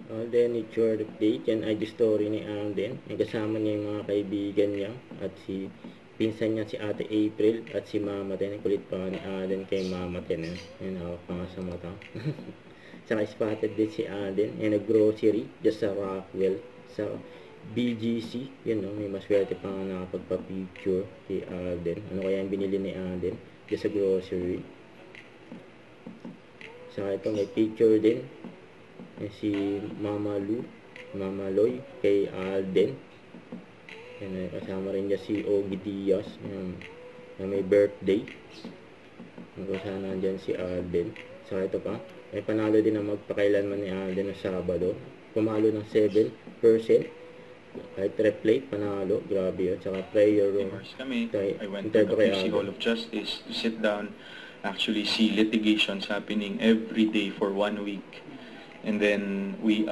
Then it's your update. Yan ay the story ni Alden. May kasama niya yung mga kaibigan niya at si pinsan niya si Ate April at si Mama din. Kulit pa ni Alden kay Mama din. Yan hawak pa nga sa mata. Saka spotted din si Alden in a grocery just sa Rockwell sa BGC. Yun no, may maswerte pa nga nakapagpa-picture kay Alden. Ano kaya yung binili ni Alden just sa grocery. Saka ito may picture din si Mama Loy kay Alden. Yan, kasama rin niya si Ogie Diaz na may birthday. Sana nandyan si Alden. Saka ito pa, may panalo din na magpakailanman ni Alden na Sabado. Pumalo ng 7%. Kahit replate, panalo. Grabe yun. Saka prayer room. I went to the QC Hall of Justice to sit down, actually see litigations happening every day for 1 week. And then we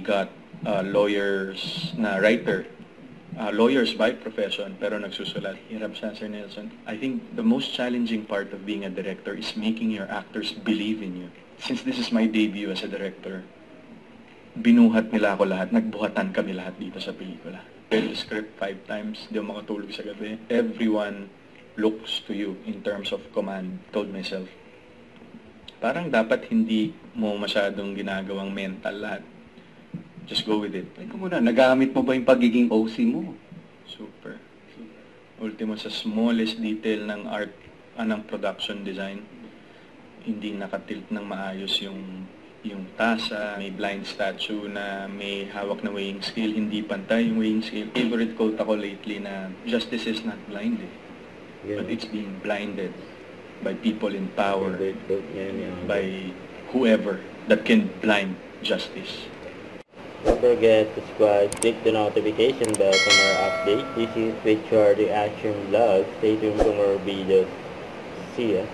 got lawyers na writer, lawyers by profession pero nagsusulat. Hirap siya, Sir Nelson. I think the most challenging part of being a director is making your actors believe in you. Since this is my debut as a director, binuhat nila ako lahat, nagbuhatan kami lahat dito sa pelikula. Read the script 5 times, di ako makatulog sa gabi. Everyone looks to you in terms of command, told myself. Parang dapat hindi mo masyadong ginagawang mental lahat. Just go with it. Teka muna, nagamit mo ba yung pagiging OC mo? Super. Ultimo sa smallest detail ng art, ng production design, hindi nakatilt ng maayos yung tasa, may blind statue na may hawak na weighing scale, hindi pantay yung weighing scale. Favorite quote ako lately na, justice is not blinded, but it's being blinded by people in power, by whoever that can blind justice. Don't forget to subscribe, click the notification bell for more updates. This is Richard Reaction Vlog. Stay tuned for more videos. See ya.